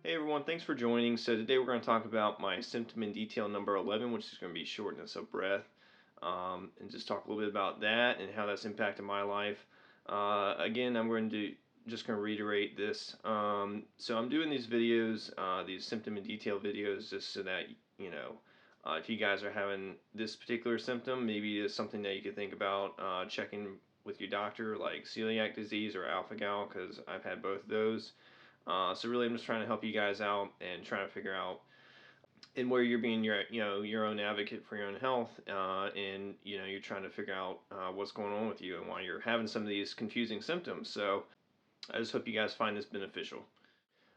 Hey everyone, thanks for joining. So today we're going to talk about my symptom in detail number 11, which is going to be shortness of breath, and just talk a little bit about that and how that's impacted my life. Again, I'm going to just going to reiterate this. So I'm doing these videos, these symptom in detail videos, just so that if you guys are having this particular symptom, maybe it's something that you could think about checking with your doctor, like celiac disease or alpha gal, because I've had both of those. So really, I'm just trying to help you guys out and trying to figure out and where you're being your own advocate for your own health, and you're trying to figure out what's going on with you and why you're having some of these confusing symptoms. So I just hope you guys find this beneficial.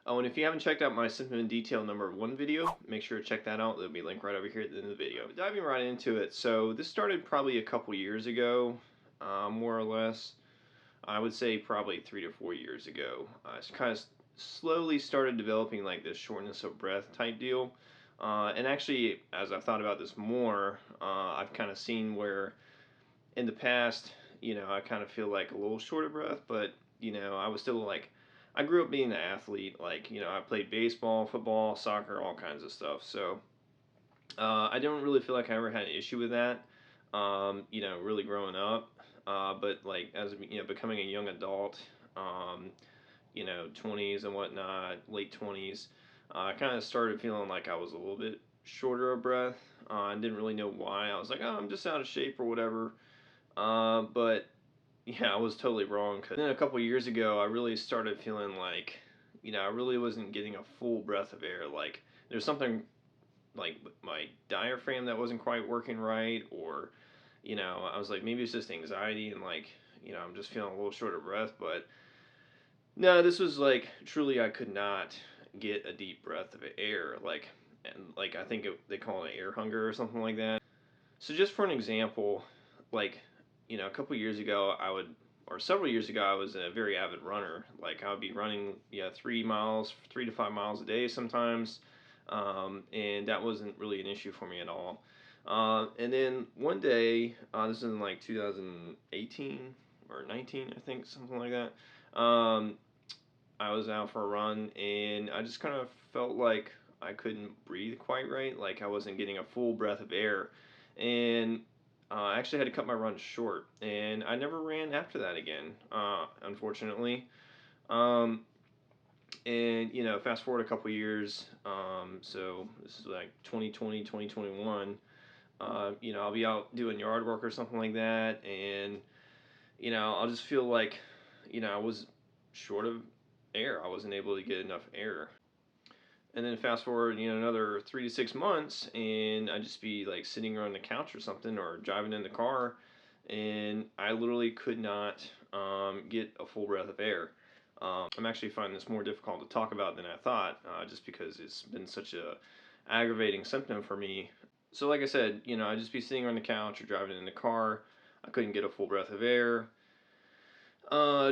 Oh, and if you haven't checked out my symptom in detail number 1 video, make sure to check that out. There'll be a link right over here at the end of the video. But diving right into it, so this started probably a couple years ago, more or less. I would say probably 3 to 4 years ago. It's kind of slowly started developing like this shortness of breath type deal. And actually, as I've thought about this more, I've kind of seen where in the past, I kind of feel like a little short of breath, but I was still like, I grew up being an athlete. Like, I played baseball, football, soccer, all kinds of stuff. So I don't really feel like I ever had an issue with that. Really growing up. But like as becoming a young adult, 20s and whatnot, late 20s, I kind of started feeling like I was a little bit shorter of breath. I didn't really know why. I was like, oh, I'm just out of shape or whatever. But yeah, I was totally wrong. 'Cause then a couple years ago, I really started feeling like, I really wasn't getting a full breath of air. Like there's something like my diaphragm that wasn't quite working right, or I was like, maybe it's just anxiety and like, I'm just feeling a little short of breath. But no, this was like truly, I could not get a deep breath of air. Like, and like I think they call it air hunger or something like that. So just for an example, like, a couple years ago, or several years ago, I was a very avid runner. Like I would be running, 3 miles, 3 to 5 miles a day sometimes, and that wasn't really an issue for me at all. And then one day, this is in like 2018 or 19, I think, something like that. I was out for a run, and I just kind of felt like I couldn't breathe quite right. Like I wasn't getting a full breath of air, and I actually had to cut my run short. And I never ran after that again, unfortunately. Um, and fast forward a couple years. So this is like 2020, 2021. I'll be out doing yard work or something like that, and I'll just feel like, I was short of air. I wasn't able to get enough air. And then fast forward, another 3 to 6 months, and I'd just be like sitting on the couch or something, or driving in the car, and I literally could not get a full breath of air. I'm actually finding this more difficult to talk about than I thought, just because it's been such a aggravating symptom for me. So, like I said, I'd just be sitting on the couch or driving in the car. I couldn't get a full breath of air.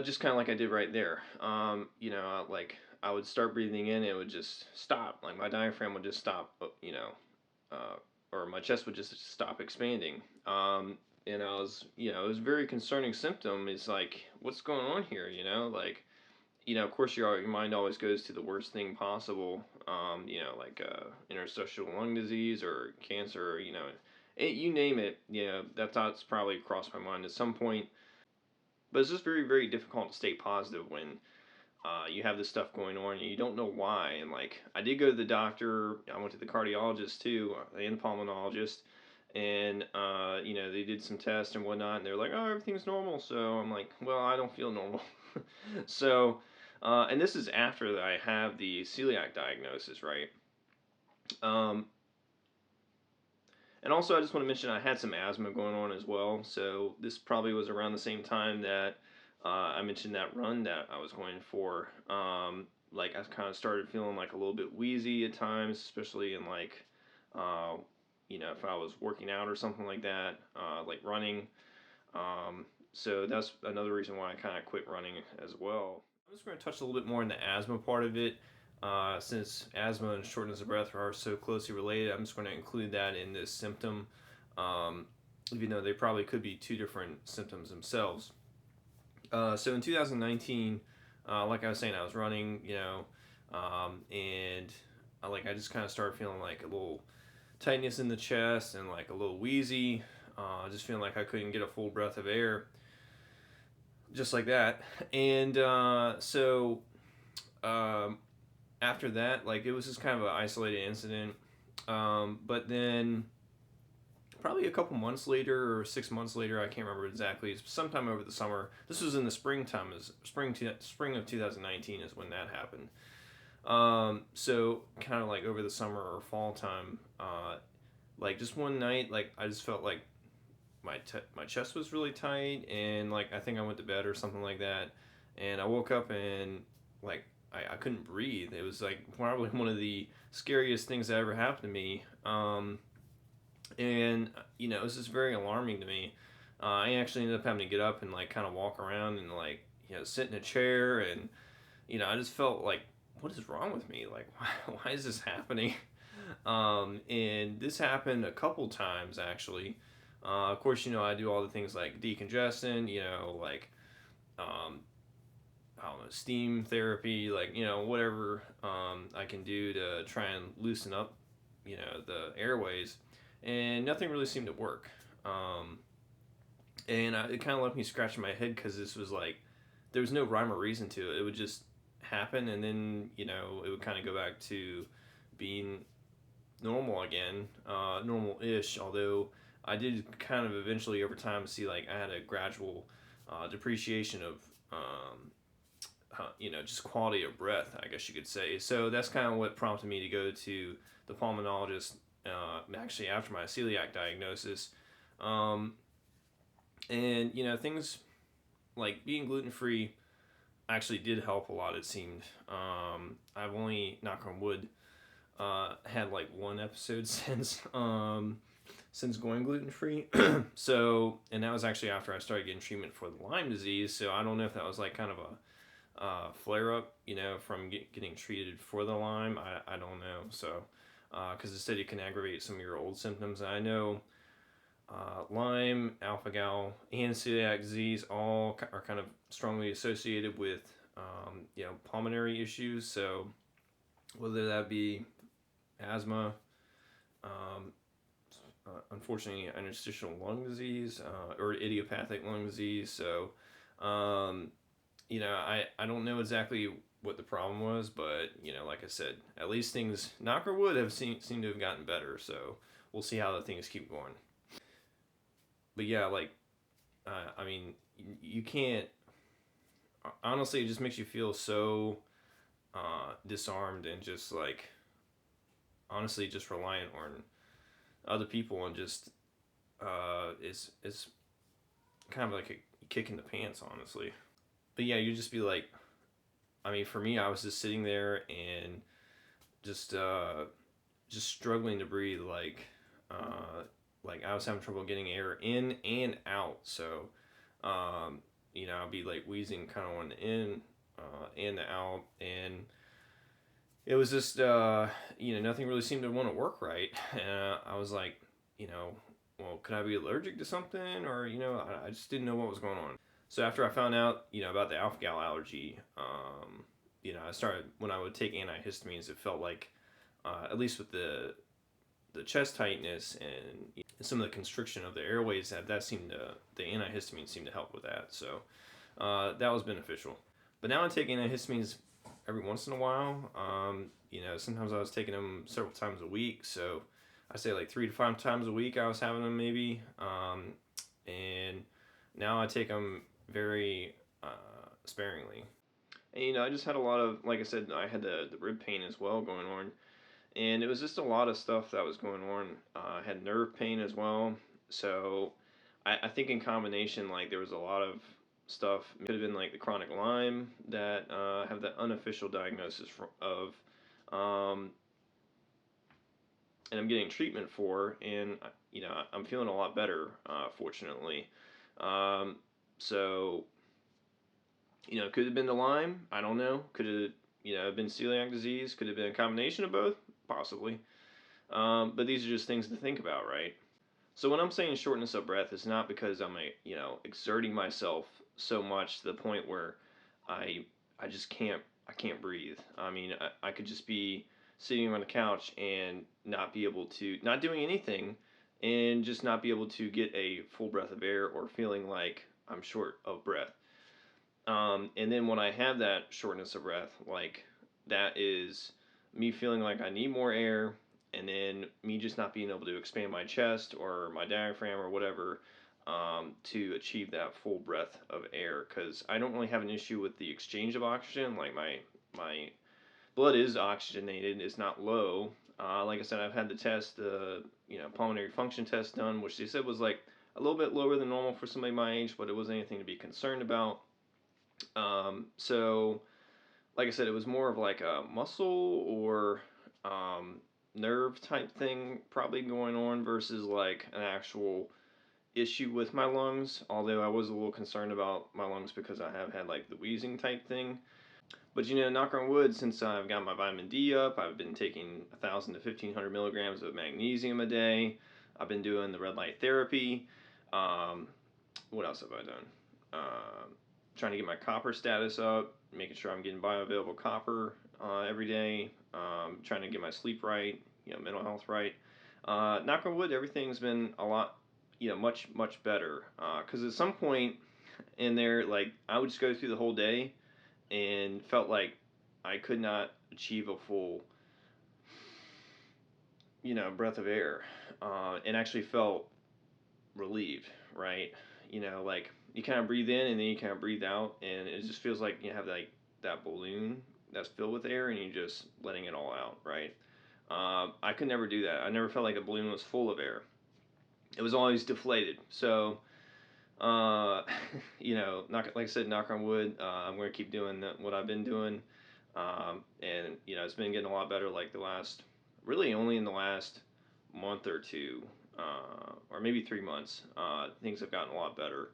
Just kind of like I did right there. Like I would start breathing in, it would just stop. Like my diaphragm would just stop. Uh, or my chest would just stop expanding. And I was, it was a very concerning symptom. It's like, what's going on here? Like, of course, your mind always goes to the worst thing possible. Like interstitial lung disease or cancer. You name it. That thought's probably crossed my mind at some point. But it's just very, very difficult to stay positive when you have this stuff going on and you don't know why. And like, I did go to the doctor. I went to the cardiologist too, and the pulmonologist, and they did some tests and whatnot, and they're like, "Oh, everything's normal." So I'm like, "Well, I don't feel normal." So, and this is after I have the celiac diagnosis, right? Um, and also, I just want to mention I had some asthma going on as well. So this probably was around the same time that I mentioned that run that I was going for. Like I kind of started feeling like a little bit wheezy at times, especially in like, uh, if I was working out or something like that, like running. So that's another reason why I kind of quit running as well. I'm just going to touch a little bit more on the asthma part of it. Since asthma and shortness of breath are so closely related, I'm just going to include that in this symptom, um, even though they probably could be two different symptoms themselves. So in 2019, like I was saying, I was running, And I just kind of started feeling like a little tightness in the chest and like a little wheezy, just feeling like I couldn't get a full breath of air, just like that. And so um, after that, like it was just kind of an isolated incident. But then probably a couple months later or 6 months later, I can't remember exactly. Sometime over the summer. This was in the springtime. Is spring of 2019 is when that happened. So kind of like over the summer or fall time, like just one night, like I just felt like my chest was really tight, and like I think I went to bed or something like that, and I woke up and like I couldn't breathe. It was like probably one of the scariest things that ever happened to me. And it was just very alarming to me. I actually ended up having to get up and like kind of walk around and like sit in a chair, and I just felt like, what is wrong with me? Like, why is this happening? And this happened a couple times actually. Of course, I do all the things like decongestant, like um, I don't know, steam therapy, like whatever I can do to try and loosen up, the airways, and nothing really seemed to work. Um, and it kind of left me scratching my head because this was like there was no rhyme or reason to it. It would just happen, and then it would kind of go back to being normal again, normal-ish. Although I did kind of eventually over time see like I had a gradual depreciation of just quality of breath, I guess you could say. So that's kind of what prompted me to go to the pulmonologist. Actually, after my celiac diagnosis, um, and things like being gluten free actually did help a lot. It seemed. I've only, knock on wood, had like one episode since going gluten free. So, and that was actually after I started getting treatment for the Lyme disease. So I don't know if that was like kind of a flare up, from getting treated for the Lyme. I don't know. So, because it said it can aggravate some of your old symptoms. And I know Lyme, alpha gal, and celiac disease all are kind of strongly associated with pulmonary issues. So whether that be asthma, um, unfortunately interstitial lung disease, or idiopathic lung disease. So I don't know exactly what the problem was, but like I said, at least things, knock on wood, have seem to have gotten better. So we'll see how the things keep going. But yeah, like I mean, you can't. Honestly, it just makes you feel so disarmed and just like honestly just reliant on other people, and just is kind of like a kick in the pants, honestly. But yeah, you just be like, I mean, for me, I was just sitting there and just struggling to breathe, like I was having trouble getting air in and out. So I'll be like wheezing kind of on the in and the out, and it was just nothing really seemed to want to work right. And I was like, well, could I be allergic to something, or I just didn't know what was going on. So after I found out about the alpha gal allergy, I started, when I would take antihistamines, it felt like at least with the chest tightness and some of the constriction of the airways, that seemed to, the antihistamines seemed to help with that. So that was beneficial. But now I take antihistamines every once in a while. Sometimes I was taking them several times a week. So I say like 3 to 5 times a week I was having them maybe. And now I take them very sparingly. And I just had a lot of, like I said, I had the rib pain as well going on, and it was just a lot of stuff that was going on. I had nerve pain as well, so I think in combination, like there was a lot of stuff. It could have been like the chronic Lyme that have the unofficial diagnosis of, um, and I'm getting treatment for, and I'm feeling a lot better, fortunately. Um, so could have been the Lyme. I don't know. Could have been celiac disease. Could have been a combination of both, possibly. But these are just things to think about, right? So when I'm saying shortness of breath, it's not because I'm exerting myself so much to the point where I I just can't I can't breathe. I mean, I could just be sitting on the couch and not be able to, not doing anything, and just not be able to get a full breath of air, or feeling like I'm short of breath. And then when I have that shortness of breath, like, that is me feeling like I need more air, and then me just not being able to expand my chest or my diaphragm or whatever, to achieve that full breath of air. Because I don't really have an issue with the exchange of oxygen. Like, my blood is oxygenated, it's not low. Like I said, I've had the test, pulmonary function test done, which they said was like a little bit lower than normal for somebody my age, but it wasn't anything to be concerned about. So, like I said, it was more of like a muscle or nerve type thing probably going on, versus like an actual issue with my lungs. Although I was a little concerned about my lungs because I have had like the wheezing type thing. But knock on wood, since I've got my vitamin D up, I've been taking 1,000 to 1,500 milligrams of magnesium a day. I've been doing the red light therapy. Um, what else have I done? Trying to get my copper status up, making sure I'm getting bioavailable copper every day. Trying to get my sleep right, mental health right. Knock on wood, everything's been a lot, much better. Because at some point in there, like, I would just go through the whole day and felt like I could not achieve a full, breath of air, and actually felt relieved, right? Like, you kind of breathe in and then you kind of breathe out, and it just feels like you have like that balloon that's filled with air and you're just letting it all out, right? I could never do that. I never felt like a balloon was full of air. It was always deflated. So, uh, like I said, knock on wood, I'm going to keep doing what I've been doing. And, it's been getting a lot better, like really only in the last month or two, or maybe 3 months, things have gotten a lot better.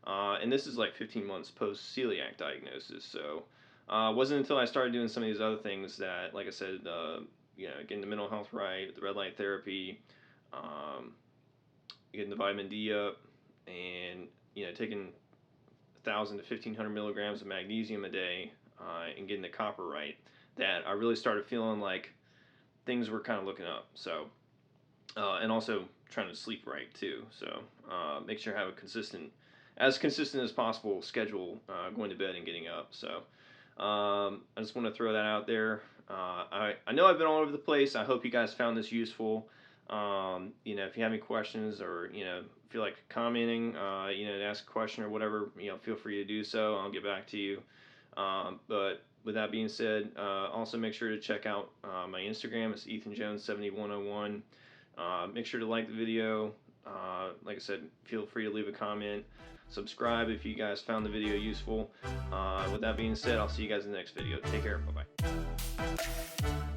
And this is like 15 months post celiac diagnosis. So, it wasn't until I started doing some of these other things that, like I said, getting the mental health right, the red light therapy, um, getting the vitamin D up, and taking 1,000 to 1,500 milligrams of magnesium a day, and getting the copper right, that I really started feeling like things were kind of looking up. So, and also trying to sleep right too. So, make sure I have as consistent as possible schedule, going to bed and getting up. So, I just want to throw that out there. I know I've been all over the place. I hope you guys found this useful. If you have any questions, or feel like commenting, to ask a question or whatever, feel free to do so. I'll get back to you. But with that being said, also make sure to check out my Instagram. It's EthanJones7101. Make sure to like the video. Like I said, feel free to leave a comment. Subscribe if you guys found the video useful. With that being said, I'll see you guys in the next video. Take care. Bye-bye.